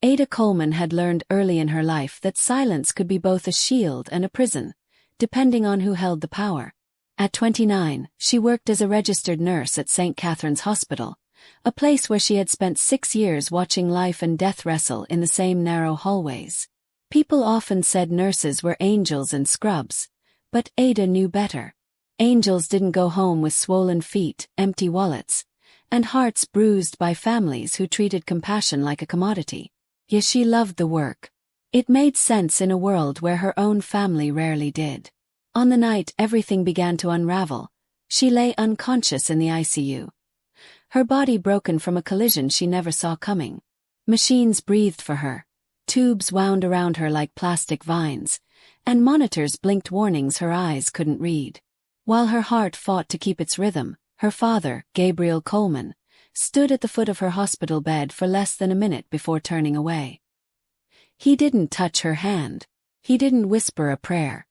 Ada Coleman had learned early in her life that silence could be both a shield and a prison, depending on who held the power. At 29, she worked as a registered nurse at St. Catherine's Hospital, a place where she had spent 6 years watching life and death wrestle in the same narrow hallways. People often said nurses were angels and scrubs, but Ada knew better. Angels didn't go home with swollen feet, empty wallets, and hearts bruised by families who treated compassion like a commodity. Yet she loved the work. It made sense in a world where her own family rarely did. On the night everything began to unravel, she lay unconscious in the ICU. Her body broken from a collision she never saw coming. Machines breathed for her. Tubes wound around her like plastic vines, and monitors blinked warnings her eyes couldn't read. While her heart fought to keep its rhythm, her father, Gabriel Coleman, stood at the foot of her hospital bed for less than a minute before turning away. He didn't touch her hand. He didn't whisper a prayer.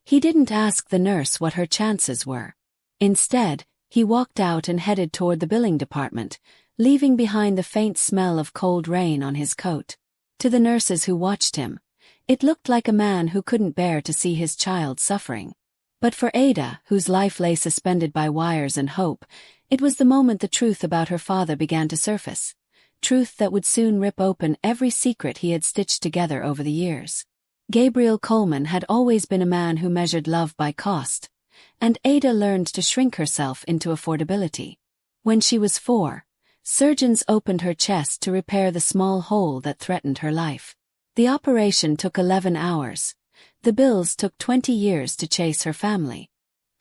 He didn't ask the nurse what her chances were. Instead, he walked out and headed toward the billing department, leaving behind the faint smell of cold rain on his coat. To the nurses who watched him, it looked like a man who couldn't bear to see his child suffering. But for Ada, whose life lay suspended by wires and hope, it was the moment the truth about her father began to surface. Truth that would soon rip open every secret he had stitched together over the years. Gabriel Coleman had always been a man who measured love by cost, and Ada learned to shrink herself into affordability. When she was 4, surgeons opened her chest to repair the small hole that threatened her life. The operation took 11 hours. The bills took 20 years to chase her family.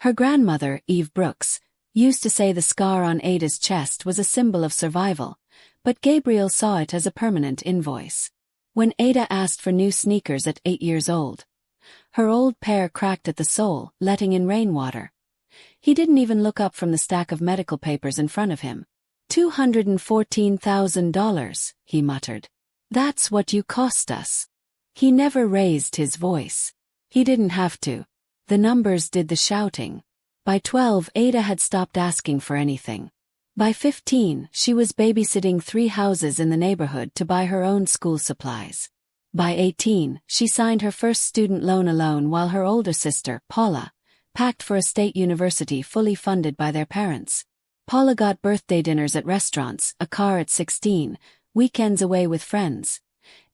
Her grandmother, Eve Brooks, used to say the scar on Ada's chest was a symbol of survival, but Gabriel saw it as a permanent invoice. When Ada asked for new sneakers at 8 years old, her old pair cracked at the sole, letting in rainwater. He didn't even look up from the stack of medical papers in front of him. $214,000, he muttered. That's what you cost us. He never raised his voice. He didn't have to. The numbers did the shouting. By 12, Ada had stopped asking for anything. By 15, she was babysitting 3 houses in the neighborhood to buy her own school supplies. By 18, she signed her first student loan alone while her older sister, Paula, packed for a state university fully funded by their parents. Paula got birthday dinners at restaurants, a car at 16, weekends away with friends.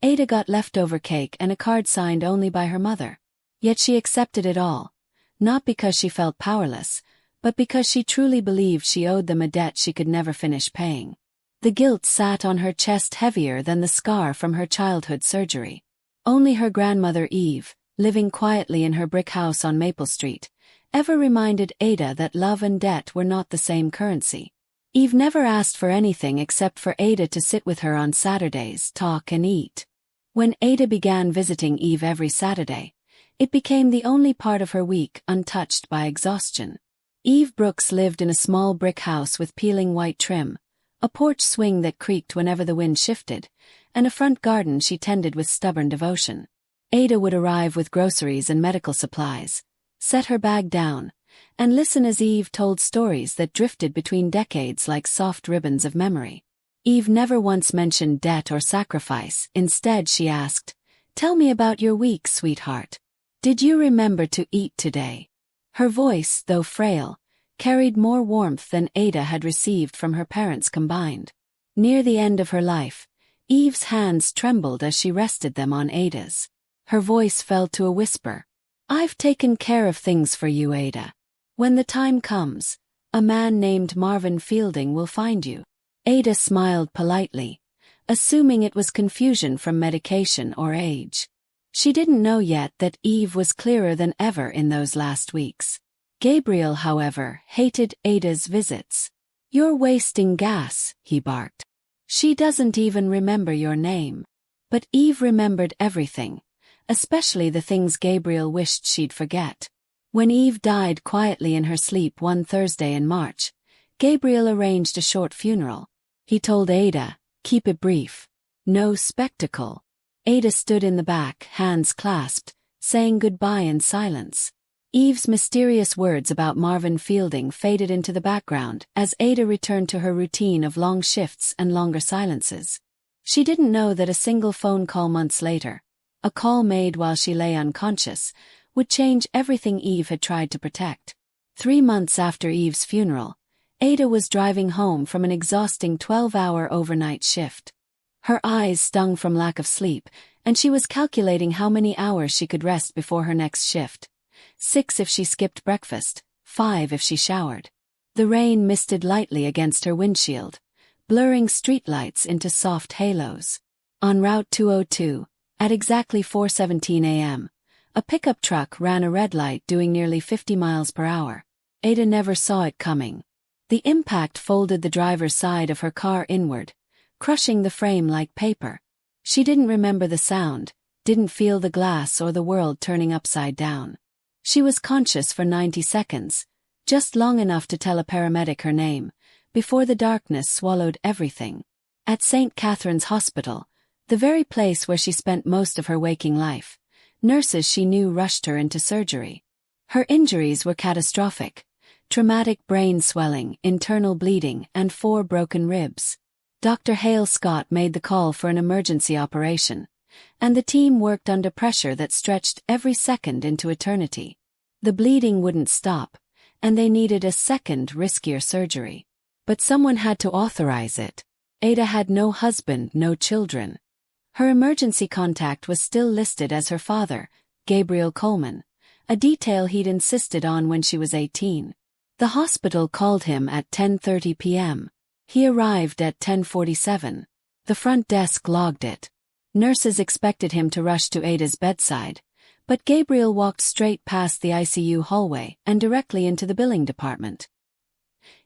Ada got leftover cake and a card signed only by her mother. Yet she accepted it all, not because she felt powerless, but because she truly believed she owed them a debt she could never finish paying. The guilt sat on her chest heavier than the scar from her childhood surgery. Only her grandmother Eve, living quietly in her brick house on Maple Street, ever reminded Ada that love and debt were not the same currency. Eve never asked for anything except for Ada to sit with her on Saturdays, talk and eat. When Ada began visiting Eve every Saturday, it became the only part of her week untouched by exhaustion. Eve Brooks lived in a small brick house with peeling white trim, a porch swing that creaked whenever the wind shifted, and a front garden she tended with stubborn devotion. Ada would arrive with groceries and medical supplies, set her bag down, and listen as Eve told stories that drifted between decades like soft ribbons of memory. Eve never once mentioned debt or sacrifice. Instead she asked, "Tell me about your week, sweetheart. Did you remember to eat today?" Her voice, though frail, carried more warmth than Ada had received from her parents combined. Near the end of her life, Eve's hands trembled as she rested them on Ada's. Her voice fell to a whisper. "I've taken care of things for you, Ada. When the time comes, a man named Marvin Fielding will find you." Ada smiled politely, assuming it was confusion from medication or age. She didn't know yet that Eve was clearer than ever in those last weeks. Gabriel, however, hated Ada's visits. "You're wasting gas," he barked. "She doesn't even remember your name." But Eve remembered everything, especially the things Gabriel wished she'd forget. When Eve died quietly in her sleep one Thursday in March, Gabriel arranged a short funeral. He told Ada, "Keep it brief. No spectacle." Ada stood in the back, hands clasped, saying goodbye in silence. Eve's mysterious words about Marvin Fielding faded into the background as Ada returned to her routine of long shifts and longer silences. She didn't know that a single phone call months later, a call made while she lay unconscious, would change everything Eve had tried to protect. 3 months after Eve's funeral, Ada was driving home from an exhausting 12-hour overnight shift. Her eyes stung from lack of sleep, and she was calculating how many hours she could rest before her next shift. 6 if she skipped breakfast, 5 if she showered. The rain misted lightly against her windshield, blurring streetlights into soft halos. On Route 202, at exactly 4:17 a.m., a pickup truck ran a red light doing nearly 50 miles per hour. Ada never saw it coming. The impact folded the driver's side of her car inward, crushing the frame like paper. She didn't remember the sound, didn't feel the glass or the world turning upside down. She was conscious for 90 seconds, just long enough to tell a paramedic her name, before the darkness swallowed everything. At St. Catherine's Hospital, the very place where she spent most of her waking life, nurses she knew rushed her into surgery. Her injuries were catastrophic: traumatic brain swelling, internal bleeding, and 4 broken ribs. Dr. Hale Scott made the call for an emergency operation, and the team worked under pressure that stretched every second into eternity. The bleeding wouldn't stop, and they needed a second, riskier surgery. But someone had to authorize it. Ada had no husband, no children. Her emergency contact was still listed as her father, Gabriel Coleman, a detail he'd insisted on when she was 18. The hospital called him at 10:30 p.m. He arrived at 10:47. The front desk logged it. Nurses expected him to rush to Ada's bedside, but Gabriel walked straight past the ICU hallway and directly into the billing department.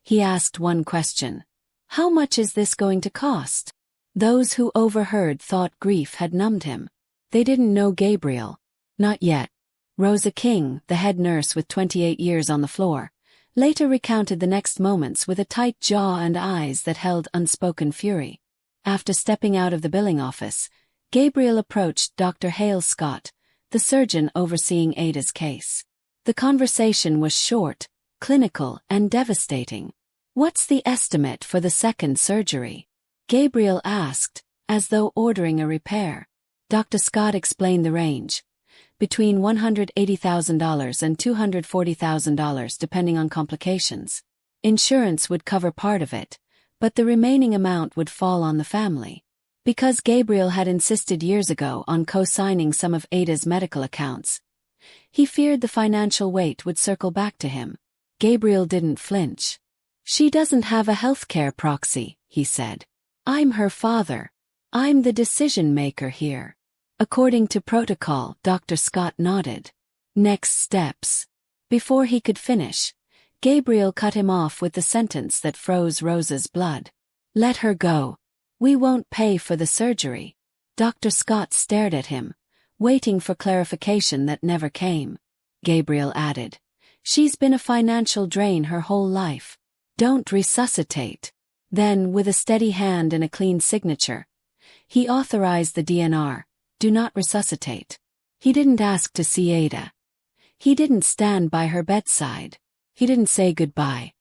He asked one question: "How much is this going to cost?" Those who overheard thought grief had numbed him. They didn't know Gabriel. Not yet. Rosa King, the head nurse with 28 years on the floor, later recounted the next moments with a tight jaw and eyes that held unspoken fury. After stepping out of the billing office, Gabriel approached Dr. Hale Scott, the surgeon overseeing Ada's case. The conversation was short, clinical, and devastating. "What's the estimate for the second surgery?" Gabriel asked, as though ordering a repair. Dr. Scott explained the range: between $180,000 and $240,000 depending on complications. Insurance would cover part of it, but the remaining amount would fall on the family. Because Gabriel had insisted years ago on co-signing some of Ada's medical accounts, he feared the financial weight would circle back to him. Gabriel didn't flinch. "She doesn't have a healthcare proxy," he said. "I'm her father. I'm the decision-maker here." According to protocol, Dr. Scott nodded. Next steps. Before he could finish, Gabriel cut him off with the sentence that froze Rosa's blood. "Let her go. We won't pay for the surgery." Dr. Scott stared at him, waiting for clarification that never came. Gabriel added, "She's been a financial drain her whole life. Don't resuscitate." Then, with a steady hand and a clean signature, he authorized the DNR, Do Not Resuscitate. He didn't ask to see Ada. He didn't stand by her bedside. He didn't say goodbye.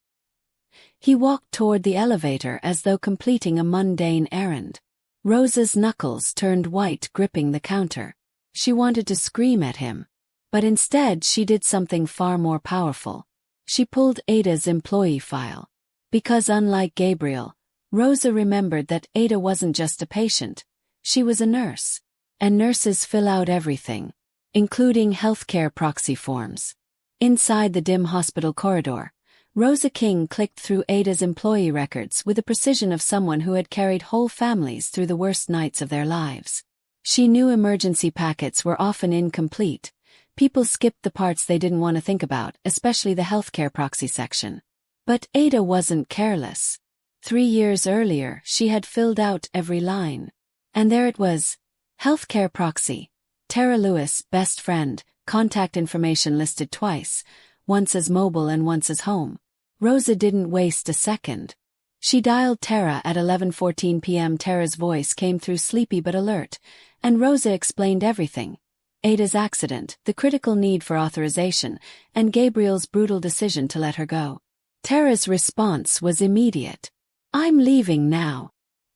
He walked toward the elevator as though completing a mundane errand. Rosa's knuckles turned white gripping the counter. She wanted to scream at him. But instead she did something far more powerful. She pulled Ada's employee file. Because unlike Gabriel, Rosa remembered that Ada wasn't just a patient, she was a nurse. And nurses fill out everything, including healthcare proxy forms. Inside the dim hospital corridor, Rosa King clicked through Ada's employee records with the precision of someone who had carried whole families through the worst nights of their lives. She knew emergency packets were often incomplete. People skipped the parts they didn't want to think about, especially the healthcare proxy section. But Ada wasn't careless. 3 years earlier, she had filled out every line. And there it was. Healthcare proxy. Tara Lewis, best friend, contact information listed twice, once as mobile and once as home. Rosa didn't waste a second. She dialed Tara at 11:14 p.m. Tara's voice came through sleepy but alert, and Rosa explained everything. Ada's accident, the critical need for authorization, and Gabriel's brutal decision to let her go. Tara's response was immediate. "I'm leaving now."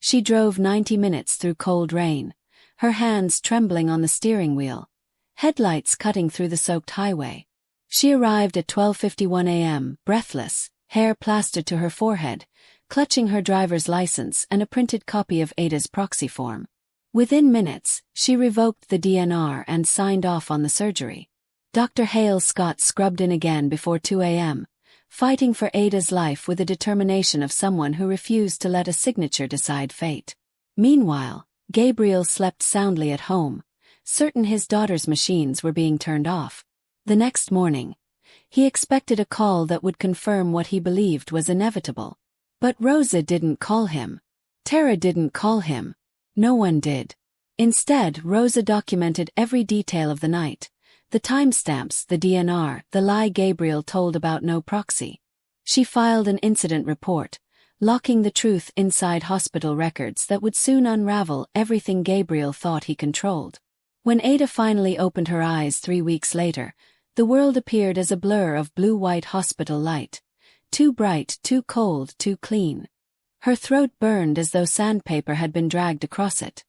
She drove 90 minutes through cold rain, her hands trembling on the steering wheel, headlights cutting through the soaked highway. She arrived at 12:51 a.m., breathless, hair plastered to her forehead, clutching her driver's license and a printed copy of Ada's proxy form. Within minutes, she revoked the DNR and signed off on the surgery. Dr. Hale Scott scrubbed in again before 2 a.m., fighting for Ada's life with the determination of someone who refused to let a signature decide fate. Meanwhile, Gabriel slept soundly at home, certain his daughter's machines were being turned off. The next morning, he expected a call that would confirm what he believed was inevitable. But Rosa didn't call him. Tara didn't call him. No one did. Instead, Rosa documented every detail of the night. The timestamps, the DNR, the lie Gabriel told about no proxy. She filed an incident report, locking the truth inside hospital records that would soon unravel everything Gabriel thought he controlled. When Ada finally opened her eyes 3 weeks later, the world appeared as a blur of blue-white hospital light. Too bright, too cold, too clean. Her throat burned as though sandpaper had been dragged across it.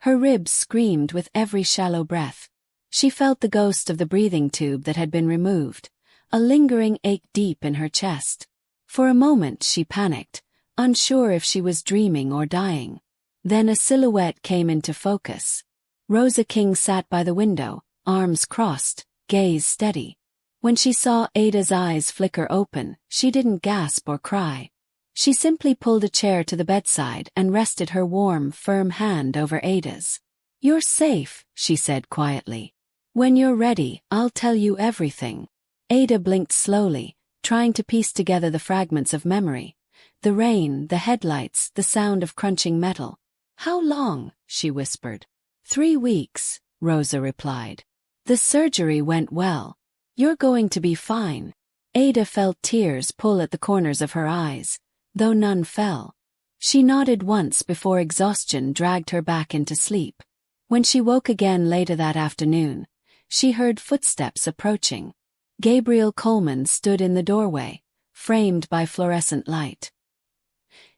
Her ribs screamed with every shallow breath. She felt the ghost of the breathing tube that had been removed, a lingering ache deep in her chest. For a moment she panicked, unsure if she was dreaming or dying. Then a silhouette came into focus. Rosa King sat by the window, arms crossed, gaze steady. When she saw Ada's eyes flicker open, she didn't gasp or cry. She simply pulled a chair to the bedside and rested her warm, firm hand over Ada's. "You're safe," she said quietly. "When you're ready, I'll tell you everything." Ada blinked slowly, trying to piece together the fragments of memory. The rain, the headlights, the sound of crunching metal. "How long?" she whispered. 3 weeks, Rosa replied. "The surgery went well. You're going to be fine." Ada felt tears pull at the corners of her eyes, though none fell. She nodded once before exhaustion dragged her back into sleep. When she woke again later that afternoon, she heard footsteps approaching. Gabriel Coleman stood in the doorway, framed by fluorescent light.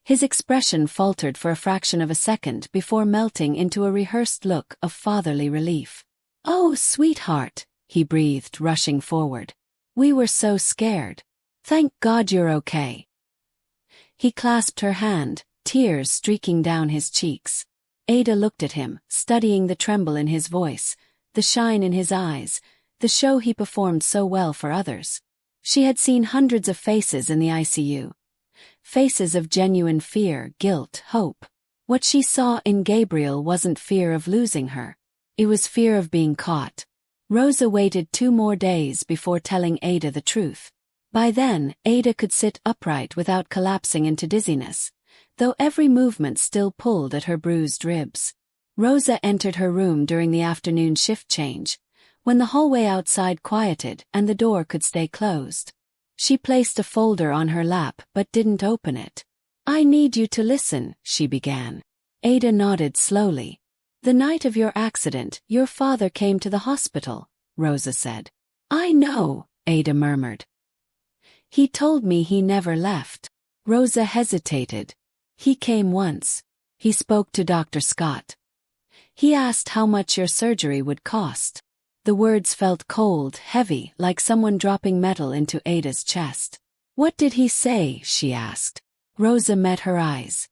His expression faltered for a fraction of a second before melting into a rehearsed look of fatherly relief. "Oh, sweetheart," he breathed, rushing forward. "We were so scared. Thank God you're okay." He clasped her hand, tears streaking down his cheeks. Ada looked at him, studying the tremble in his voice, the shine in his eyes, the show he performed so well for others. She had seen hundreds of faces in the ICU. Faces of genuine fear, guilt, hope. What she saw in Gabriel wasn't fear of losing her. It was fear of being caught. Rosa waited 2 more days before telling Ada the truth. By then, Ada could sit upright without collapsing into dizziness, though every movement still pulled at her bruised ribs. Rosa entered her room during the afternoon shift change, when the hallway outside quieted and the door could stay closed. She placed a folder on her lap but didn't open it. "I need you to listen," she began. Ada nodded slowly. "The night of your accident, your father came to the hospital," Rosa said. "I know," Ada murmured. "He told me he never left." Rosa hesitated. "He came once. He spoke to Dr. Scott. He asked how much your surgery would cost." The words felt cold, heavy, like someone dropping metal into Ada's chest. "What did he say?" she asked. Rosa met her eyes.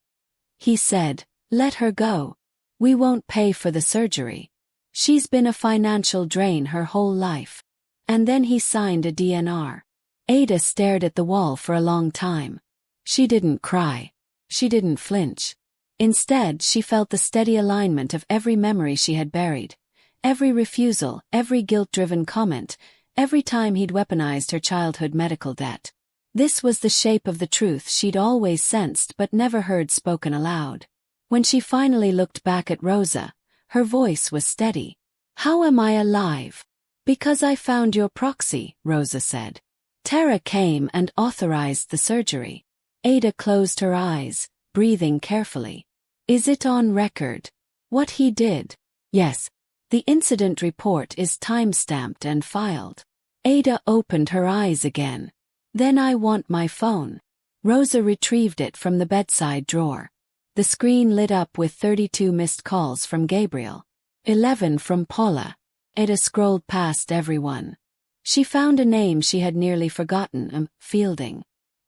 "He said, let her go. We won't pay for the surgery. She's been a financial drain her whole life." And then he signed a DNR. Ada stared at the wall for a long time. She didn't cry. She didn't flinch. Instead, she felt the steady alignment of every memory she had buried. Every refusal, every guilt-driven comment, every time he'd weaponized her childhood medical debt. This was the shape of the truth she'd always sensed but never heard spoken aloud. When she finally looked back at Rosa, her voice was steady. "How am I alive?" "Because I found your proxy," Rosa said. "Tara came and authorized the surgery." Ada closed her eyes, breathing carefully. "Is it on record? What he did?" "Yes. The incident report is time-stamped and filed." Ada opened her eyes again. "Then I want my phone." Rosa retrieved it from the bedside drawer. The screen lit up with 32 missed calls from Gabriel. 11 from Paula. Ada scrolled past everyone. She found a name she had nearly forgotten, Fielding.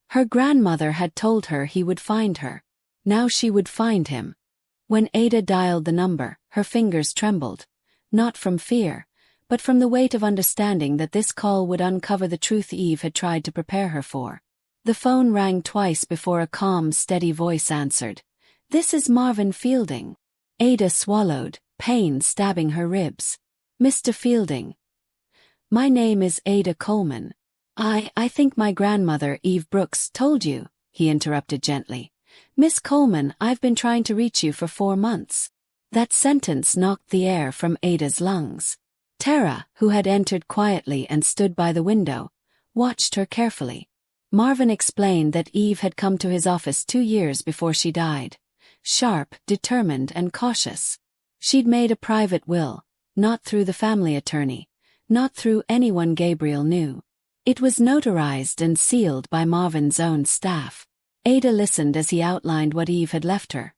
Her grandmother had told her he would find her. Now she would find him. When Ada dialed the number, her fingers trembled. Not from fear, but from the weight of understanding that this call would uncover the truth Eve had tried to prepare her for. The phone rang twice before a calm, steady voice answered. "This is Marvin Fielding." Ada swallowed, pain stabbing her ribs. "Mr. Fielding. My name is Ada Coleman. I think my grandmother, Eve Brooks, told you," he interrupted gently. "Miss Coleman, I've been trying to reach you for 4 months." That sentence knocked the air from Ada's lungs. Tara, who had entered quietly and stood by the window, watched her carefully. Marvin explained that Eve had come to his office 2 years before she died. Sharp, determined, and cautious. She'd made a private will, not through the family attorney, not through anyone Gabriel knew. It was notarized and sealed by Marvin's own staff. Ada listened as he outlined what Eve had left her.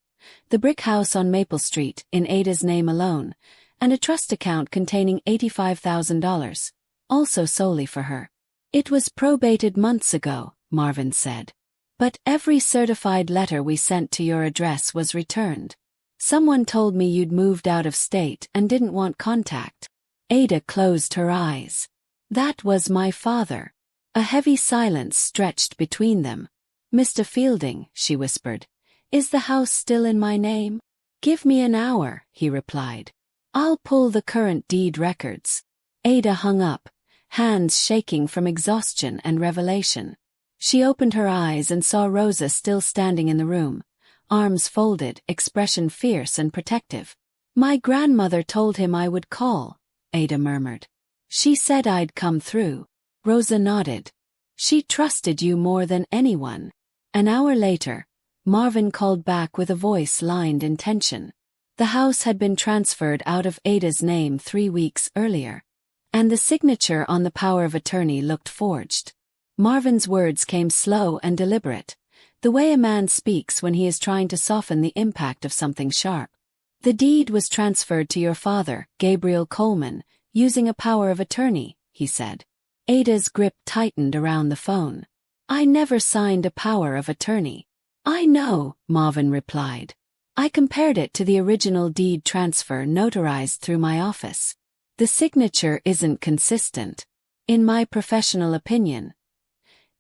The brick house on Maple Street, in Ada's name alone, and a trust account containing $85,000, also solely for her. "It was probated months ago," Marvin said. "But every certified letter we sent to your address was returned. Someone told me you'd moved out of state and didn't want contact." Ada closed her eyes. "That was my father." A heavy silence stretched between them. "Mr. Fielding," she whispered, "is the house still in my name?" "Give me an hour," he replied. "I'll pull the current deed records." Ada hung up, hands shaking from exhaustion and revelation. She opened her eyes and saw Rosa still standing in the room, arms folded, expression fierce and protective. "My grandmother told him I would call," Ada murmured. "She said I'd come through." Rosa nodded. "She trusted you more than anyone." An hour later, Marvin called back with a voice lined in tension. The house had been transferred out of Ada's name 3 weeks earlier, and the signature on the power of attorney looked forged. Marvin's words came slow and deliberate, the way a man speaks when he is trying to soften the impact of something sharp. "The deed was transferred to your father, Gabriel Coleman, using a power of attorney," he said. Ada's grip tightened around the phone. "I never signed a power of attorney." "I know," Marvin replied. "I compared it to the original deed transfer notarized through my office. The signature isn't consistent. In my professional opinion,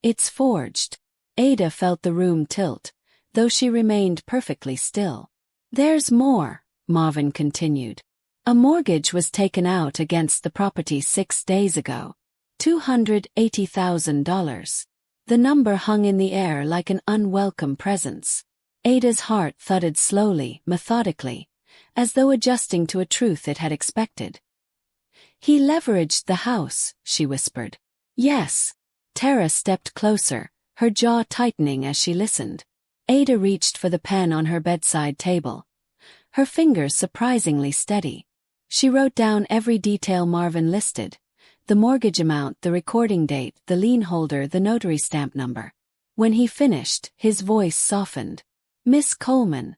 it's forged." Ada felt the room tilt, though she remained perfectly still. "There's more," Marvin continued. "A mortgage was taken out against the property 6 days ago. $280,000. The number hung in the air like an unwelcome presence. Ada's heart thudded slowly, methodically, as though adjusting to a truth it had expected. "He leveraged the house," she whispered. "Yes." Tara stepped closer, her jaw tightening as she listened. Ada reached for the pen on her bedside table, her fingers surprisingly steady. She wrote down every detail Marvin listed: the mortgage amount, the recording date, the lien holder, the notary stamp number. When he finished, his voice softened. "Miss Coleman,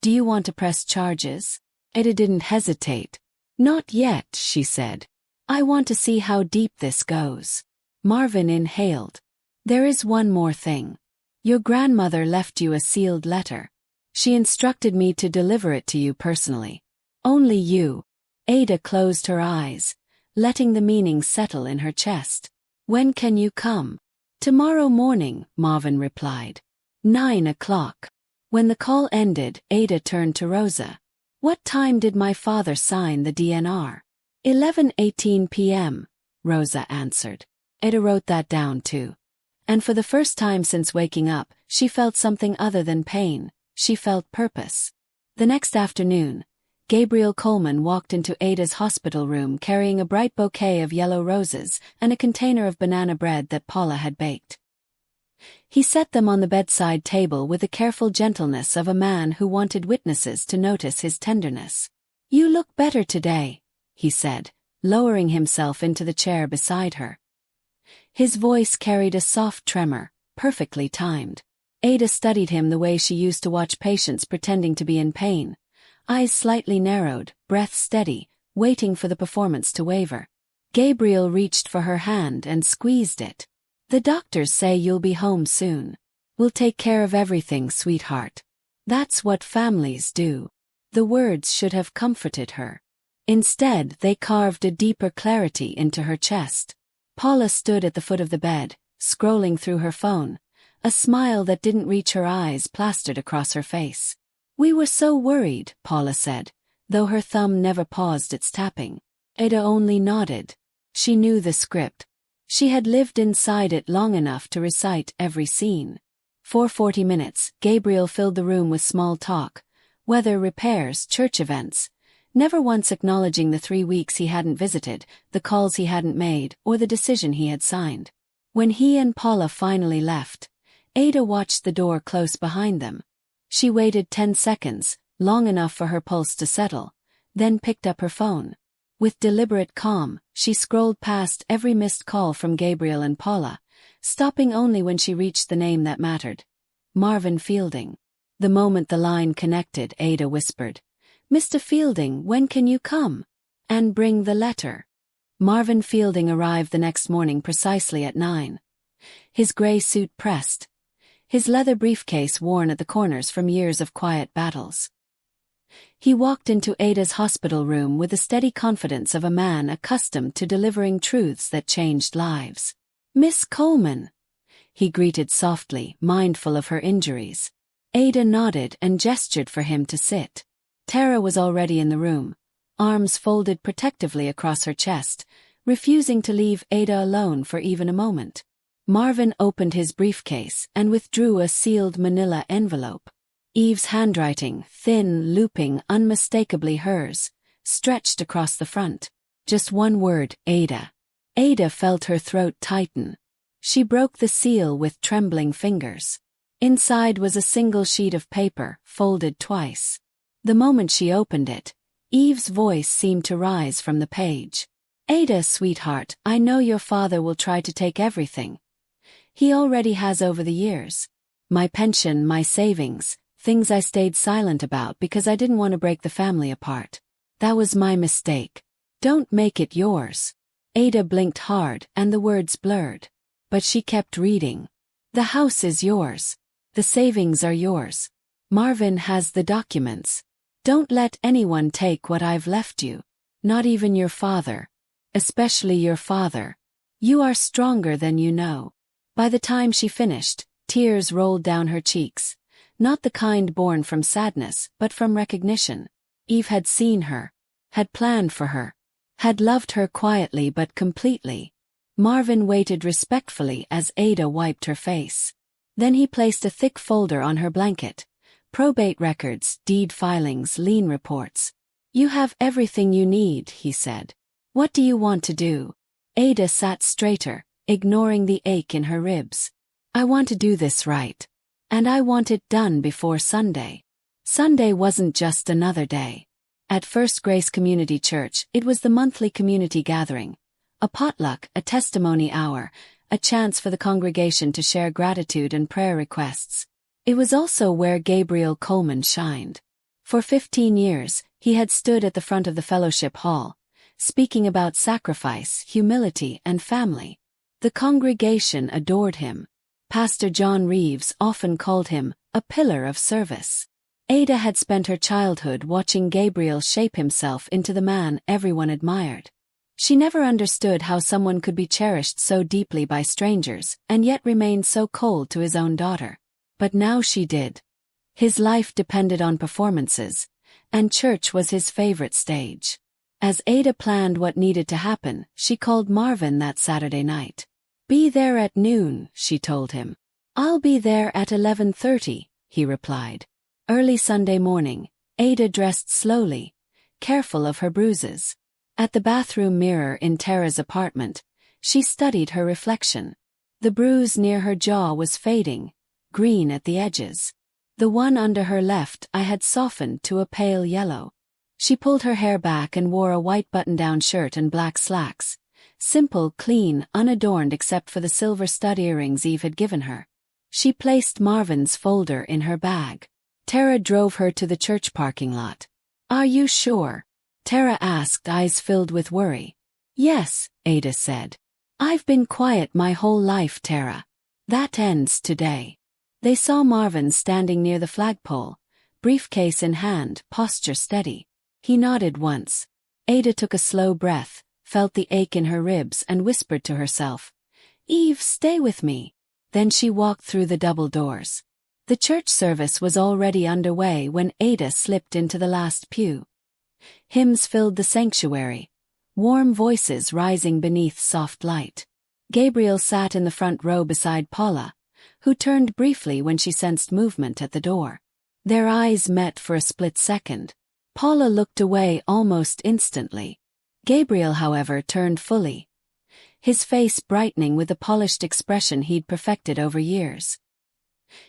do you want to press charges?" Ada didn't hesitate. "Not yet," she said. "I want to see how deep this goes." Marvin inhaled. "There is one more thing. Your grandmother left you a sealed letter. She instructed me to deliver it to you personally. Only you." Ada closed her eyes, letting the meaning settle in her chest. "When can you come?" "Tomorrow morning," Marvin replied. 9 o'clock. When the call ended, Ada turned to Rosa. "What time did my father sign the DNR?" 11:18 p.m., Rosa answered. Ada wrote that down too. And for the first time since waking up, she felt something other than pain. She felt purpose. The next afternoon, Gabriel Coleman walked into Ada's hospital room carrying a bright bouquet of yellow roses and a container of banana bread that Paula had baked. He set them on the bedside table with the careful gentleness of a man who wanted witnesses to notice his tenderness. "You look better today," he said, lowering himself into the chair beside her. His voice carried a soft tremor, perfectly timed. Ada studied him the way she used to watch patients pretending to be in pain. Eyes slightly narrowed, breath steady, waiting for the performance to waver. Gabriel reached for her hand and squeezed it. "The doctors say you'll be home soon. We'll take care of everything, sweetheart." That's what families do. The words should have comforted her. Instead, they carved a deeper clarity into her chest. Paula stood at the foot of the bed, scrolling through her phone, a smile that didn't reach her eyes plastered across her face. "We were so worried," Paula said, though her thumb never paused its tapping. Ada only nodded. She knew the script. She had lived inside it long enough to recite every scene. For 40 minutes, Gabriel filled the room with small talk, weather, repairs, church events, never once acknowledging the 3 weeks he hadn't visited, the calls he hadn't made, or the decision he had signed. When he and Paula finally left, Ada watched the door close behind them. She waited 10 seconds, long enough for her pulse to settle, then picked up her phone. With deliberate calm, she scrolled past every missed call from Gabriel and Paula, stopping only when she reached the name that mattered. Marvin Fielding. The moment the line connected, Ada whispered, "Mr. Fielding, when can you come? And bring the letter." Marvin Fielding arrived the next morning precisely at 9. His gray suit pressed, his leather briefcase worn at the corners from years of quiet battles. He walked into Ada's hospital room with the steady confidence of a man accustomed to delivering truths that changed lives. "Miss Coleman," he greeted softly, mindful of her injuries. Ada nodded and gestured for him to sit. Tara was already in the room, arms folded protectively across her chest, refusing to leave Ada alone for even a moment. Marvin opened his briefcase and withdrew a sealed manila envelope. Eve's handwriting, thin, looping, unmistakably hers, stretched across the front. Just one word, Ada. Ada felt her throat tighten. She broke the seal with trembling fingers. Inside was a single sheet of paper, folded twice. The moment she opened it, Eve's voice seemed to rise from the page. "Ada, sweetheart, I know your father will try to take everything. He already has over the years. My pension, my savings, things I stayed silent about because I didn't want to break the family apart. That was my mistake. Don't make it yours." Ada blinked hard and the words blurred. But she kept reading. "The house is yours. The savings are yours. Marvin has the documents. Don't let anyone take what I've left you. Not even your father. Especially your father. You are stronger than you know." By the time she finished, tears rolled down her cheeks. Not the kind born from sadness, but from recognition. Eve had seen her, had planned for her, had loved her quietly but completely. Marvin waited respectfully as Ada wiped her face. Then he placed a thick folder on her blanket. "Probate records, deed filings, lien reports. You have everything you need," he said. "What do you want to do?" Ada sat straighter, ignoring the ache in her ribs. "I want to do this right. And I want it done before Sunday." Sunday wasn't just another day. At First Grace Community Church, it was the monthly community gathering. A potluck, a testimony hour, a chance for the congregation to share gratitude and prayer requests. It was also where Gabriel Coleman shined. For 15 years, he had stood at the front of the fellowship hall, speaking about sacrifice, humility, and family. The congregation adored him. Pastor John Reeves often called him a pillar of service. Ada had spent her childhood watching Gabriel shape himself into the man everyone admired. She never understood how someone could be cherished so deeply by strangers and yet remain so cold to his own daughter. But now she did. His life depended on performances, and church was his favorite stage. As Ada planned what needed to happen, she called Marvin that Saturday night. "Be there at noon," she told him. "I'll be there at 11:30, he replied. Early Sunday morning, Ada dressed slowly, careful of her bruises. At the bathroom mirror in Tara's apartment, she studied her reflection. The bruise near her jaw was fading, green at the edges. The one under her left eye had softened to a pale yellow. She pulled her hair back and wore a white button-down shirt and black slacks. Simple, clean, unadorned except for the silver stud earrings Eve had given her. She placed Marvin's folder in her bag. Tara drove her to the church parking lot. "Are you sure?" Tara asked, eyes filled with worry. "Yes," Ada said. "I've been quiet my whole life, Tara. That ends today." They saw Marvin standing near the flagpole, briefcase in hand, posture steady. He nodded once. Ada took a slow breath, felt the ache in her ribs and whispered to herself, "Eve, stay with me." Then she walked through the double doors. The church service was already underway when Ada slipped into the last pew. Hymns filled the sanctuary, warm voices rising beneath soft light. Gabriel sat in the front row beside Paula, who turned briefly when she sensed movement at the door. Their eyes met for a split second. Paula looked away almost instantly. Gabriel, however, turned fully, his face brightening with the polished expression he'd perfected over years.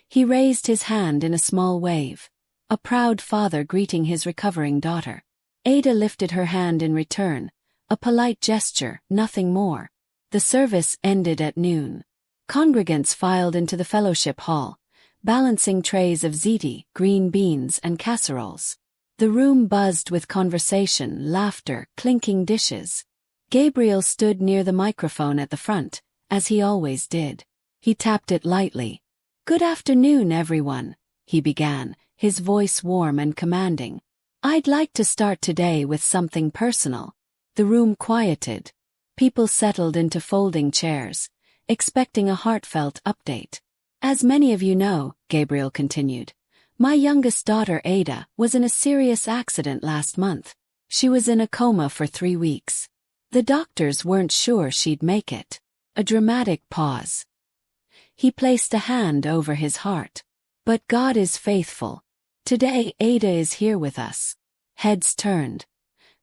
He raised his hand in a small wave, a proud father greeting his recovering daughter. Ada lifted her hand in return, a polite gesture, nothing more. The service ended at noon. Congregants filed into the fellowship hall, balancing trays of ziti, green beans, and casseroles. The room buzzed with conversation, laughter, clinking dishes. Gabriel stood near the microphone at the front, as he always did. He tapped it lightly. "Good afternoon, everyone," he began, his voice warm and commanding. "I'd like to start today with something personal." The room quieted. People settled into folding chairs, expecting a heartfelt update. "As many of you know," Gabriel continued, "my youngest daughter Ada was in a serious accident last month. She was in a coma for 3 weeks. The doctors weren't sure she'd make it." A dramatic pause. He placed a hand over his heart. "But God is faithful. Today Ada is here with us." Heads turned.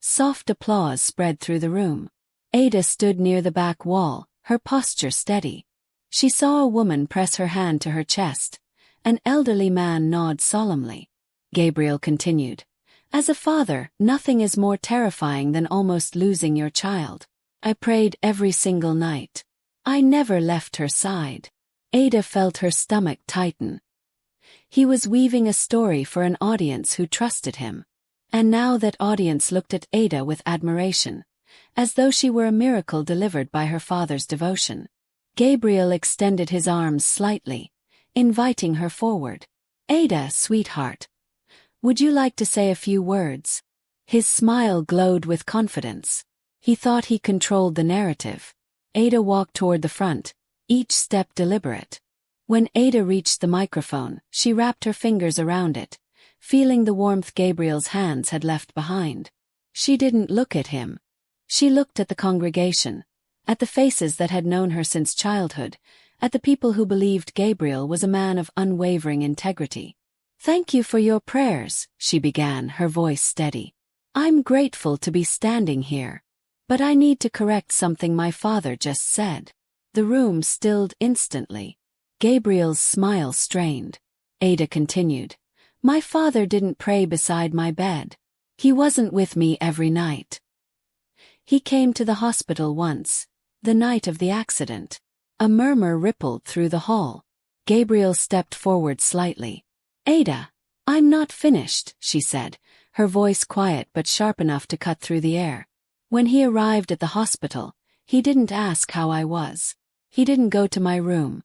Soft applause spread through the room. Ada stood near the back wall, her posture steady. She saw a woman press her hand to her chest. An elderly man nod solemnly. Gabriel continued, "As a father, nothing is more terrifying than almost losing your child. I prayed every single night. I never left her side." Ada felt her stomach tighten. He was weaving a story for an audience who trusted him. And now that audience looked at Ada with admiration, as though she were a miracle delivered by her father's devotion. Gabriel extended his arms slightly, inviting her forward. "Ada, sweetheart, would you like to say a few words?" His smile glowed with confidence. He thought he controlled the narrative. Ada walked toward the front, each step deliberate. When Ada reached the microphone, she wrapped her fingers around it, feeling the warmth Gabriel's hands had left behind. She didn't look at him. She looked at the congregation, at the faces that had known her since childhood, at the people who believed Gabriel was a man of unwavering integrity. "Thank you for your prayers," she began, her voice steady. "I'm grateful to be standing here. But I need to correct something my father just said." The room stilled instantly. Gabriel's smile strained. Ada continued, "My father didn't pray beside my bed. He wasn't with me every night. He came to the hospital once, the night of the accident." A murmur rippled through the hall. Gabriel stepped forward slightly. "Ada, I'm not finished," she said, her voice quiet but sharp enough to cut through the air. "When he arrived at the hospital, he didn't ask how I was. He didn't go to my room.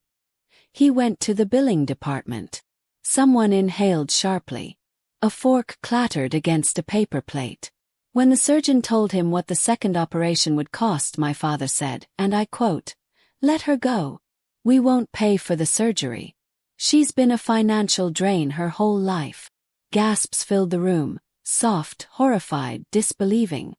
He went to the billing department." Someone inhaled sharply. A fork clattered against a paper plate. "When the surgeon told him what the second operation would cost," my father said, and I quote, "Let her go. We won't pay for the surgery. She's been a financial drain her whole life." Gasps filled the room, soft, horrified, disbelieving.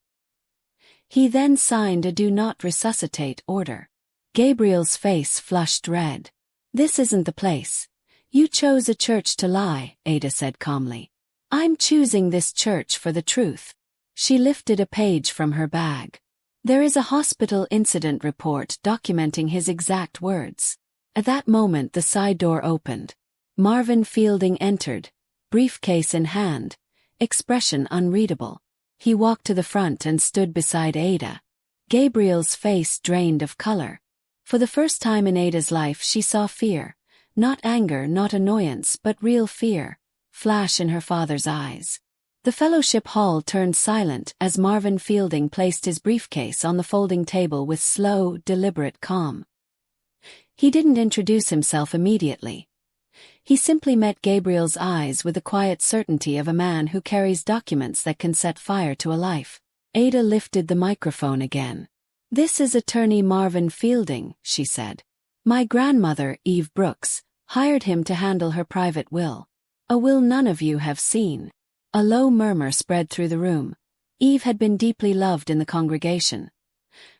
He then signed a Do Not Resuscitate order. Gabriel's face flushed red. "This isn't the place. You chose a church to lie," Ada said calmly. "I'm choosing this church for the truth." She lifted a page from her bag. "There is a hospital incident report documenting his exact words." At that moment the side door opened. Marvin Fielding entered, briefcase in hand, expression unreadable. He walked to the front and stood beside Ada. Gabriel's face drained of color. For the first time in Ada's life she saw fear, Not anger, not annoyance, but real fear, flash in her father's eyes. The fellowship hall turned silent as Marvin Fielding placed his briefcase on the folding table with slow, deliberate calm. He didn't introduce himself immediately. He simply met Gabriel's eyes with the quiet certainty of a man who carries documents that can set fire to a life. Ada lifted the microphone again. "This is attorney Marvin Fielding," she said. "My grandmother, Eve Brooks, hired him to handle her private will. A will none of you have seen." A low murmur spread through the room. Eve had been deeply loved in the congregation.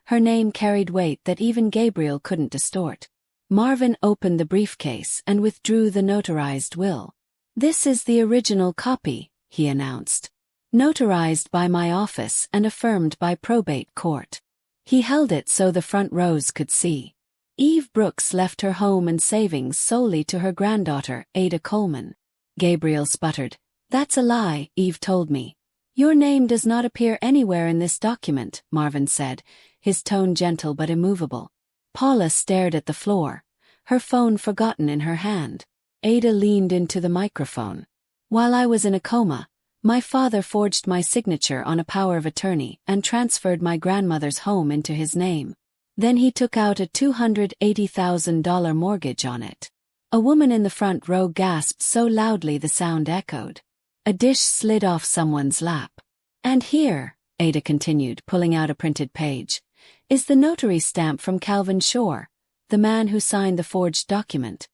Her name carried weight that even Gabriel couldn't distort. Marvin opened the briefcase and withdrew the notarized will. "This is the original copy," he announced. "Notarized by my office and affirmed by probate court." He held it so the front rows could see. Eve Brooks left her home and savings solely to her granddaughter, Ada Coleman. Gabriel sputtered. "That's a lie," Eve told me. "Your name does not appear anywhere in this document," Marvin said, his tone gentle but immovable. Paula stared at the floor, her phone forgotten in her hand. Ada leaned into the microphone. "While I was in a coma, my father forged my signature on a power of attorney and transferred my grandmother's home into his name. Then he took out a $280,000 mortgage on it." A woman in the front row gasped so loudly the sound echoed. A dish slid off someone's lap. "And here," Ada continued, pulling out a printed page, "is the notary stamp from Calvin Shore, the man who signed the forged document.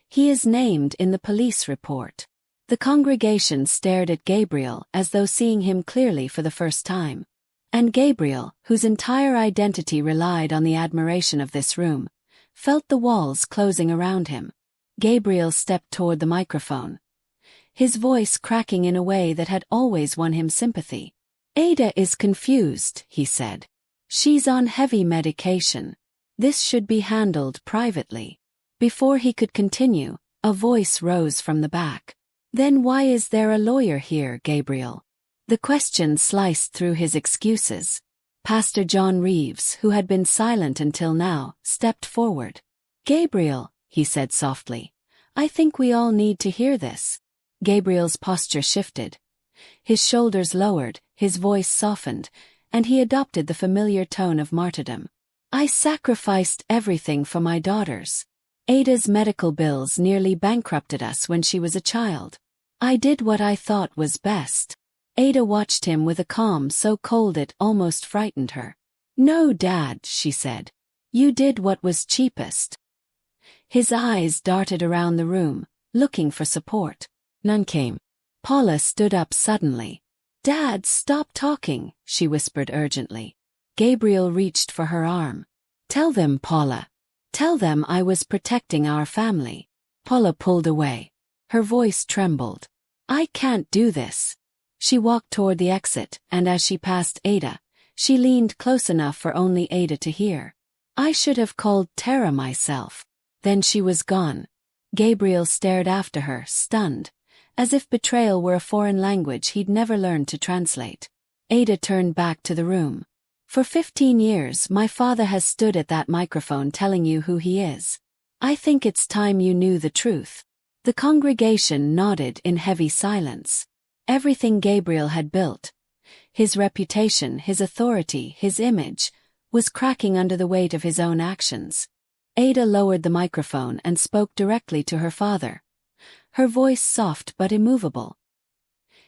He is named in the police report." The congregation stared at Gabriel as though seeing him clearly for the first time. And Gabriel, whose entire identity relied on the admiration of this room, felt the walls closing around him. Gabriel stepped toward the microphone, his voice cracking in a way that had always won him sympathy. "Ada is confused," he said. "She's on heavy medication. This should be handled privately." Before he could continue, a voice rose from the back. "Then why is there a lawyer here, Gabriel?" The question sliced through his excuses. Pastor John Reeves, who had been silent until now, stepped forward. "Gabriel," he said softly, "I think we all need to hear this." Gabriel's posture shifted. His shoulders lowered, his voice softened, and he adopted the familiar tone of martyrdom. "I sacrificed everything for my daughters. Ada's medical bills nearly bankrupted us when she was a child. I did what I thought was best." Ada watched him with a calm so cold it almost frightened her. "No, Dad," she said. "You did what was cheapest." His eyes darted around the room, looking for support. None came. Paula stood up suddenly. "Dad, stop talking," she whispered urgently. Gabriel reached for her arm. "Tell them, Paula. Tell them I was protecting our family." Paula pulled away. Her voice trembled. "I can't do this." She walked toward the exit, and as she passed Ada, she leaned close enough for only Ada to hear. "I should have called Tara myself." Then she was gone. Gabriel stared after her, stunned, as if betrayal were a foreign language he'd never learned to translate. Ada turned back to the room. "For 15 years, my father has stood at that microphone telling you who he is. I think it's time you knew the truth." The congregation nodded in heavy silence. Everything Gabriel had built, his reputation, his authority, his image, was cracking under the weight of his own actions. Ada lowered the microphone and spoke directly to her father, her voice soft but immovable.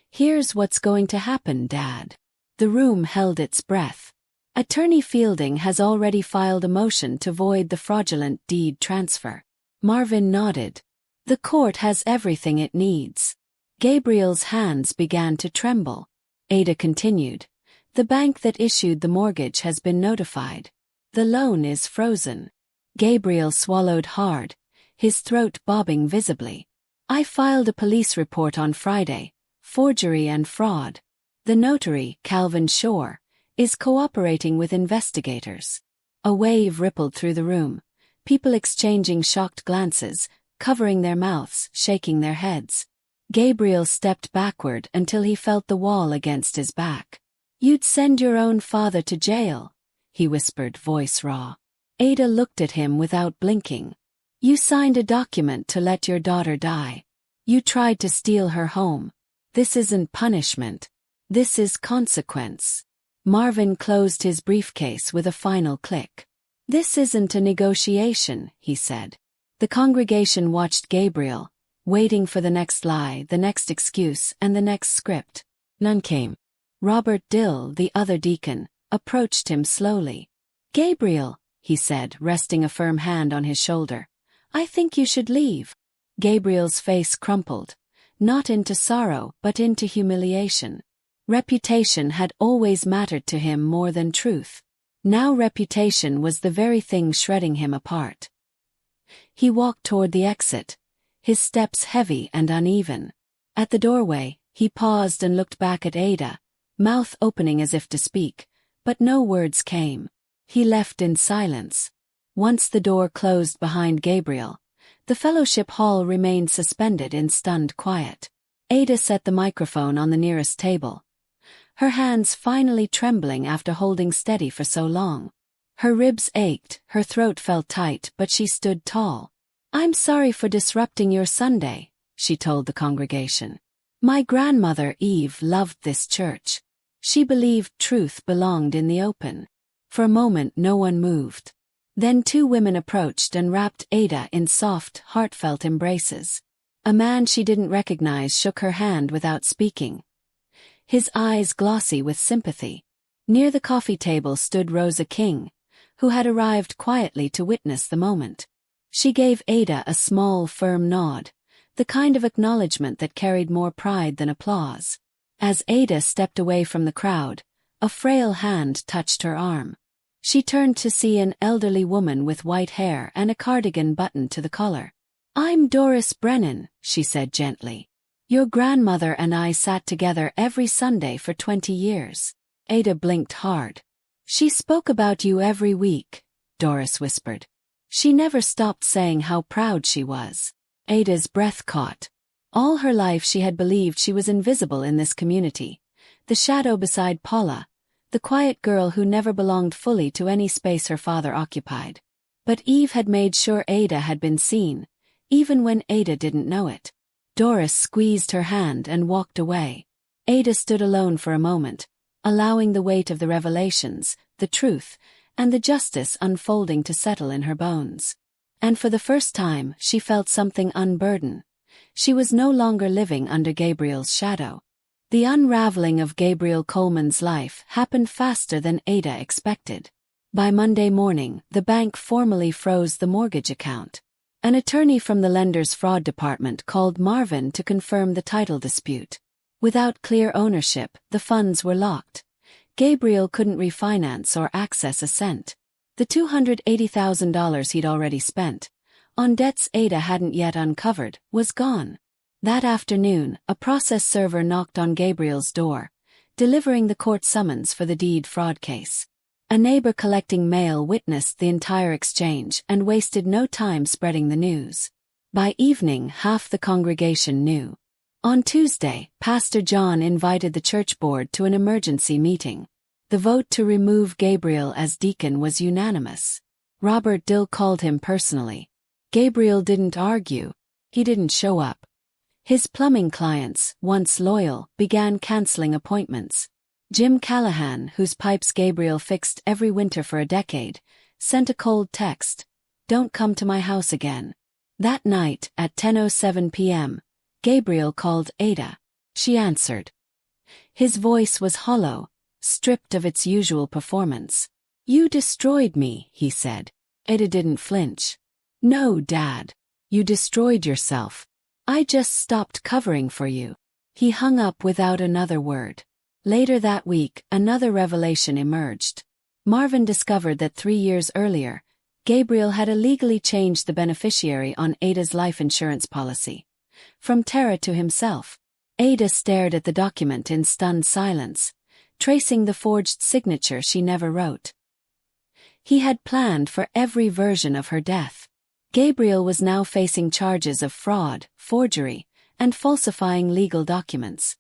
"Here's what's going to happen, Dad." The room held its breath. "Attorney Fielding has already filed a motion to void the fraudulent deed transfer." Marvin nodded. "The court has everything it needs." Gabriel's hands began to tremble. Ada continued. "The bank that issued the mortgage has been notified. The loan is frozen." Gabriel swallowed hard, his throat bobbing visibly. "I filed a police report on Friday, forgery and fraud. The notary, Calvin Shore, is cooperating with investigators." A wave rippled through the room, people exchanging shocked glances, covering their mouths, shaking their heads. Gabriel stepped backward until he felt the wall against his back. "You'd send your own father to jail," he whispered, voice raw. Ada looked at him without blinking. You signed a document to let your daughter die. You tried to steal her home. This isn't punishment. This is consequence. Marvin closed his briefcase with a final click. This isn't a negotiation, he said. The congregation watched Gabriel, waiting for the next lie, the next excuse, and the next script. None came. Robert Dill, the other deacon, approached him slowly. Gabriel, he said, resting a firm hand on his shoulder. I think you should leave. Gabriel's face crumpled, not into sorrow but into humiliation. Reputation had always mattered to him more than truth. Now reputation was the very thing shredding him apart. He walked toward the exit, his steps heavy and uneven. At the doorway, he paused and looked back at Ada, mouth opening as if to speak, but no words came. He left in silence. Once the door closed behind Gabriel, the fellowship hall remained suspended in stunned quiet. Ada set the microphone on the nearest table, her hands finally trembling after holding steady for so long. Her ribs ached, her throat felt tight, but she stood tall. I'm sorry for disrupting your Sunday, she told the congregation. My grandmother Eve loved this church. She believed truth belonged in the open. For a moment no one moved. Then two women approached and wrapped Ada in soft, heartfelt embraces. A man she didn't recognize shook her hand without speaking, his eyes glossy with sympathy. Near the coffee table stood Rosa King, who had arrived quietly to witness the moment. She gave Ada a small, firm nod, the kind of acknowledgement that carried more pride than applause. As Ada stepped away from the crowd, a frail hand touched her arm. She turned to see an elderly woman with white hair and a cardigan buttoned to the collar. I'm Doris Brennan, she said gently. Your grandmother and I sat together every Sunday for 20 years. Ada blinked hard. She spoke about you every week, Doris whispered. She never stopped saying how proud she was. Ada's breath caught. All her life she had believed she was invisible in this community, the shadow beside Paula, the quiet girl who never belonged fully to any space her father occupied. But Eve had made sure Ada had been seen, even when Ada didn't know it. Doris squeezed her hand and walked away. Ada stood alone for a moment, allowing the weight of the revelations, the truth, and the justice unfolding to settle in her bones. And for the first time, she felt something unburden. She was no longer living under Gabriel's shadow. The unraveling of Gabriel Coleman's life happened faster than Ada expected. By Monday morning, the bank formally froze the mortgage account. An attorney from the lender's fraud department called Marvin to confirm the title dispute. Without clear ownership, the funds were locked. Gabriel couldn't refinance or access a cent. The $280,000 he'd already spent, on debts Ada hadn't yet uncovered, was gone. That afternoon, a process server knocked on Gabriel's door, delivering the court summons for the deed fraud case. A neighbor collecting mail witnessed the entire exchange and wasted no time spreading the news. By evening, half the congregation knew. On Tuesday, Pastor John invited the church board to an emergency meeting. The vote to remove Gabriel as deacon was unanimous. Robert Dill called him personally. Gabriel didn't argue. He didn't show up. His plumbing clients, once loyal, began canceling appointments. Jim Callahan, whose pipes Gabriel fixed every winter for a decade, sent a cold text, "Don't come to my house again." That night, at 10:07 p.m., Gabriel called Ada. She answered. His voice was hollow, stripped of its usual performance. "You destroyed me," he said. Ada didn't flinch. "No, Dad. You destroyed yourself. I just stopped covering for you." He hung up without another word. Later that week, another revelation emerged. Marvin discovered that 3 years earlier, Gabriel had illegally changed the beneficiary on Ada's life insurance policy. From Tara to himself. Ada stared at the document in stunned silence, tracing the forged signature she never wrote. He had planned for every version of her death. Gabriel was now facing charges of fraud, forgery, and falsifying legal documents.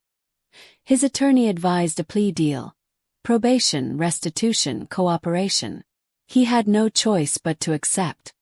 His attorney advised a plea deal: probation, restitution, cooperation. He had no choice but to accept.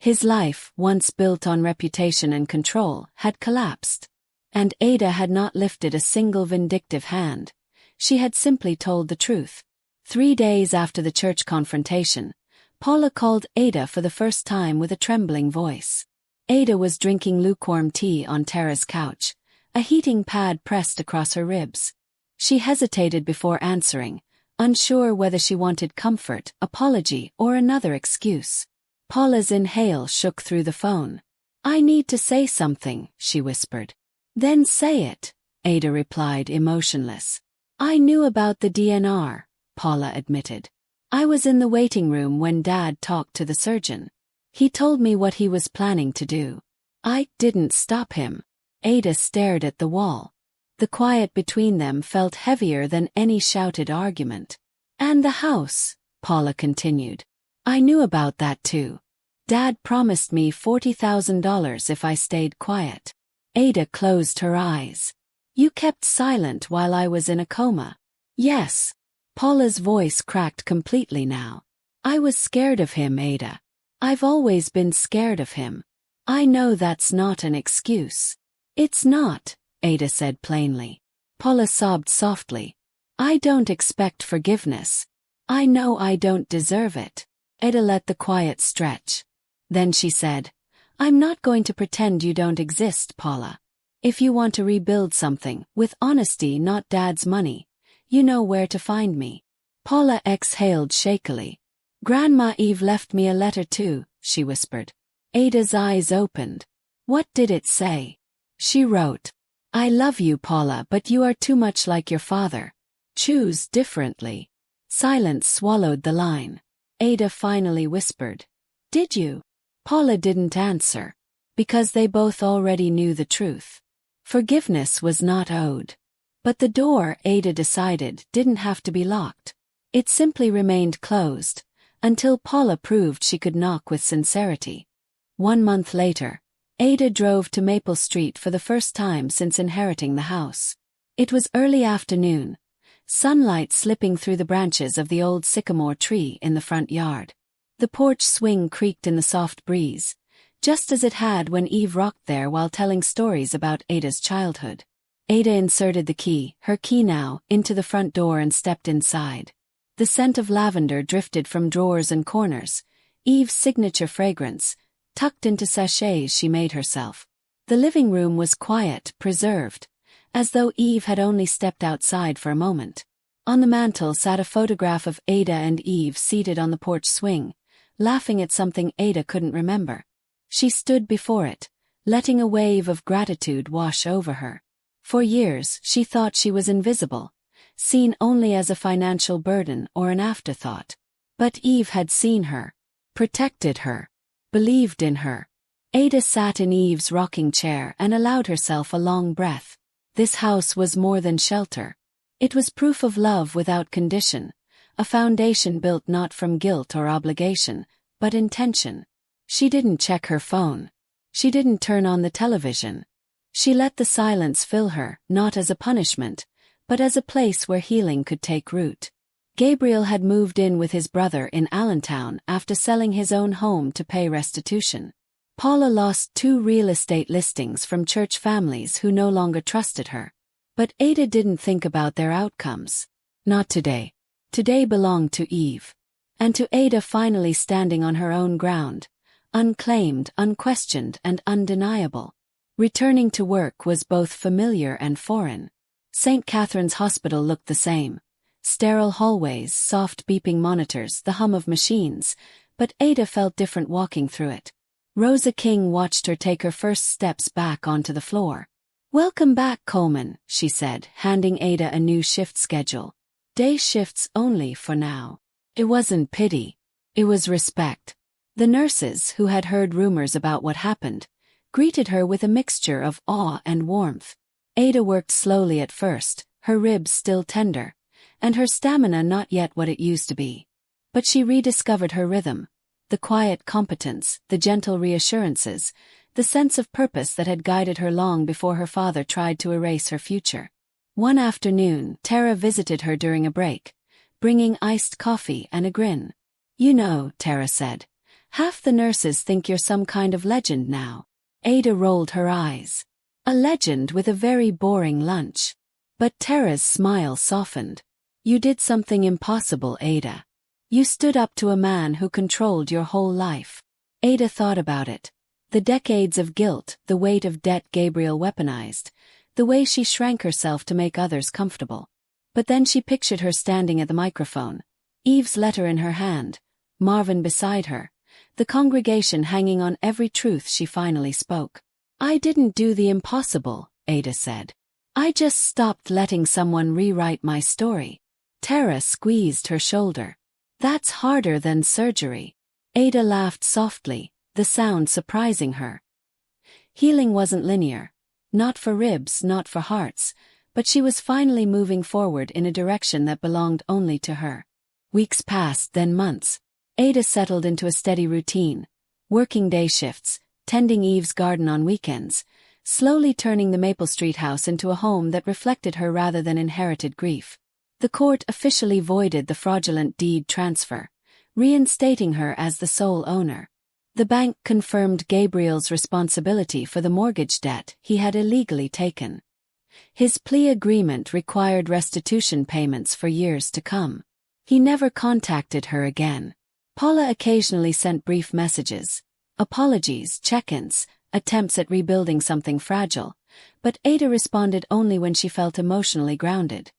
His life, once built on reputation and control, had collapsed. And Ada had not lifted a single vindictive hand. She had simply told the truth. 3 days after the church confrontation, Paula called Ada for the first time with a trembling voice. Ada was drinking lukewarm tea on Tara's couch, a heating pad pressed across her ribs. She hesitated before answering, unsure whether she wanted comfort, apology, or another excuse. Paula's inhale shook through the phone. "I need to say something," she whispered. "Then say it," Ada replied, emotionless. "I knew about the DNR," Paula admitted. "I was in the waiting room when Dad talked to the surgeon. He told me what he was planning to do. I didn't stop him." Ada stared at the wall. The quiet between them felt heavier than any shouted argument. "And the house," Paula continued. "I knew about that too. Dad promised me $40,000 if I stayed quiet." Ada closed her eyes. "You kept silent while I was in a coma." "Yes." Paula's voice cracked completely now. "I was scared of him, Ada. I've always been scared of him. I know that's not an excuse." "It's not," Ada said plainly. Paula sobbed softly. "I don't expect forgiveness. I know I don't deserve it." Ada let the quiet stretch. Then she said, "I'm not going to pretend you don't exist, Paula. If you want to rebuild something, with honesty, not Dad's money, you know where to find me." Paula exhaled shakily. "Grandma Eve left me a letter too," she whispered. Ada's eyes opened. "What did it say?" She wrote, "I love you, Paula, but you are too much like your father. Choose differently." Silence swallowed the line. Ada finally whispered, "Did you?" Paula didn't answer, because they both already knew the truth. Forgiveness was not owed. But the door, Ada decided, didn't have to be locked. It simply remained closed, until Paula proved she could knock with sincerity. 1 month later, Ada drove to Maple Street for the first time since inheriting the house. It was early afternoon, sunlight slipping through the branches of the old sycamore tree in the front yard. The porch swing creaked in the soft breeze, just as it had when Eve rocked there while telling stories about Ada's childhood. Ada inserted the key, her key now, into the front door and stepped inside. The scent of lavender drifted from drawers and corners, Eve's signature fragrance, tucked into sachets she made herself. The living room was quiet, preserved, as though Eve had only stepped outside for a moment. On the mantel sat a photograph of Ada and Eve seated on the porch swing, laughing at something Ada couldn't remember. She stood before it, letting a wave of gratitude wash over her. For years, she thought she was invisible, seen only as a financial burden or an afterthought. But Eve had seen her, protected her, believed in her. Ada sat in Eve's rocking chair and allowed herself a long breath. This house was more than shelter. It was proof of love without condition, a foundation built not from guilt or obligation, but intention. She didn't check her phone. She didn't turn on the television. She let the silence fill her, not as a punishment, but as a place where healing could take root. Gabriel had moved in with his brother in Allentown after selling his own home to pay restitution. Paula lost 2 real estate listings from church families who no longer trusted her. But Ada didn't think about their outcomes. Not today. Today belonged to Eve. And to Ada finally standing on her own ground, unclaimed, unquestioned, and undeniable. Returning to work was both familiar and foreign. St. Catherine's Hospital looked the same. Sterile hallways, soft beeping monitors, the hum of machines, but Ada felt different walking through it. Rosa King watched her take her first steps back onto the floor. "Welcome back, Coleman," she said, handing Ada a new shift schedule. Day shifts only for now. It wasn't pity. It was respect. The nurses, who had heard rumors about what happened, greeted her with a mixture of awe and warmth. Ada worked slowly at first, her ribs still tender, and her stamina not yet what it used to be. But she rediscovered her rhythm, the quiet competence, the gentle reassurances, the sense of purpose that had guided her long before her father tried to erase her future. One afternoon, Tara visited her during a break, bringing iced coffee and a grin. "You know," Tara said, Half the nurses think you're some kind of legend now. Ada rolled her eyes. A legend with a very boring lunch. But Tara's smile softened. You did something impossible, Ada. You stood up to a man who controlled your whole life. Ada thought about it. The decades of guilt, the weight of debt Gabriel weaponized, the way she shrank herself to make others comfortable. But then she pictured her standing at the microphone, Eve's letter in her hand, Marvin beside her, the congregation hanging on every truth she finally spoke. I didn't do the impossible, Ada said. I just stopped letting someone rewrite my story. Tara squeezed her shoulder. That's harder than surgery. Ada laughed softly, the sound surprising her. Healing wasn't linear. Not for ribs, not for hearts, but she was finally moving forward in a direction that belonged only to her. Weeks passed, then months. Ada settled into a steady routine, working day shifts, tending Eve's garden on weekends, slowly turning the Maple Street house into a home that reflected her rather than inherited grief. The court officially voided the fraudulent deed transfer, reinstating her as the sole owner. The bank confirmed Gabriel's responsibility for the mortgage debt he had illegally taken. His plea agreement required restitution payments for years to come. He never contacted her again. Paula occasionally sent brief messages, apologies, check-ins, attempts at rebuilding something fragile, but Ada responded only when she felt emotionally grounded.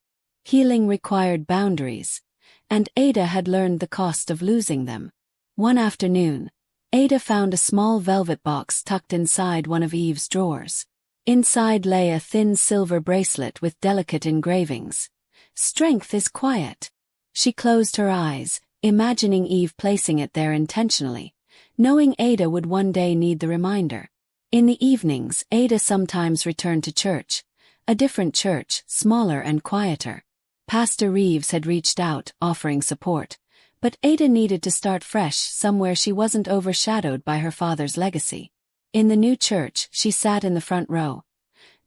Healing required boundaries, and Ada had learned the cost of losing them. One afternoon, Ada found a small velvet box tucked inside one of Eve's drawers. Inside lay a thin silver bracelet with delicate engravings. Strength is quiet. She closed her eyes, imagining Eve placing it there intentionally, knowing Ada would one day need the reminder. In the evenings, Ada sometimes returned to church, a different church, smaller and quieter. Pastor Reeves had reached out, offering support, but Ada needed to start fresh somewhere she wasn't overshadowed by her father's legacy. In the new church, she sat in the front row.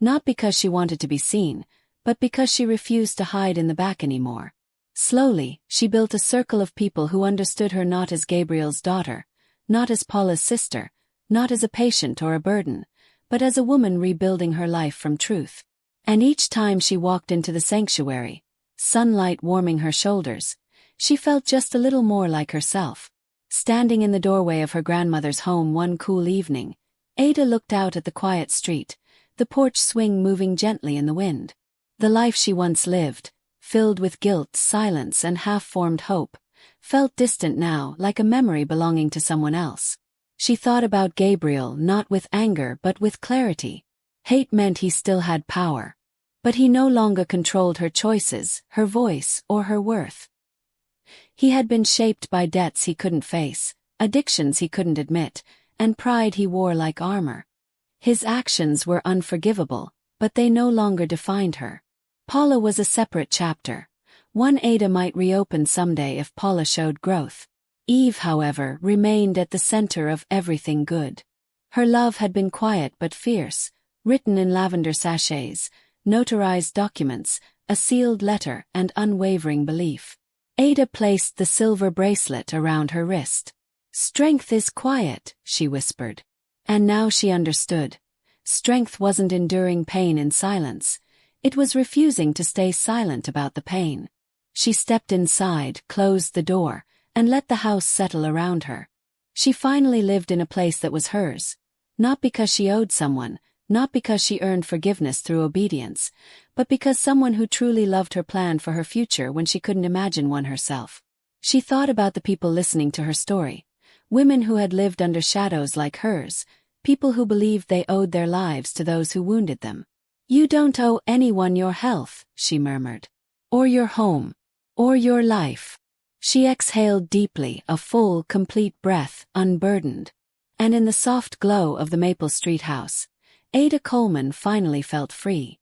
Not because she wanted to be seen, but because she refused to hide in the back anymore. Slowly, she built a circle of people who understood her not as Gabriel's daughter, not as Paula's sister, not as a patient or a burden, but as a woman rebuilding her life from truth. And each time she walked into the sanctuary, sunlight warming her shoulders, she felt just a little more like herself. Standing in the doorway of her grandmother's home one cool evening, Ada looked out at the quiet street, the porch swing moving gently in the wind. The life she once lived, filled with guilt, silence, and half-formed hope, felt distant now, like a memory belonging to someone else. She thought about Gabriel not with anger but with clarity. Hate meant he still had power. But he no longer controlled her choices, her voice, or her worth. He had been shaped by debts he couldn't face, addictions he couldn't admit, and pride he wore like armor. His actions were unforgivable, but they no longer defined her. Paula was a separate chapter, one Ada might reopen someday if Paula showed growth. Eve, however, remained at the center of everything good. Her love had been quiet but fierce, written in lavender sachets, notarized documents, a sealed letter, and unwavering belief. Ada placed the silver bracelet around her wrist. Strength is quiet, she whispered. And now she understood. Strength wasn't enduring pain in silence. It was refusing to stay silent about the pain. She stepped inside, closed the door, and let the house settle around her. She finally lived in a place that was hers. Not because she owed someone, not because she earned forgiveness through obedience, but because someone who truly loved her planned for her future when she couldn't imagine one herself. She thought about the people listening to her story. Women who had lived under shadows like hers, people who believed they owed their lives to those who wounded them. You don't owe anyone your health, she murmured. Or your home. Or your life. She exhaled deeply, a full, complete breath, unburdened. And in the soft glow of the Maple Street house, Ada Coleman finally felt free.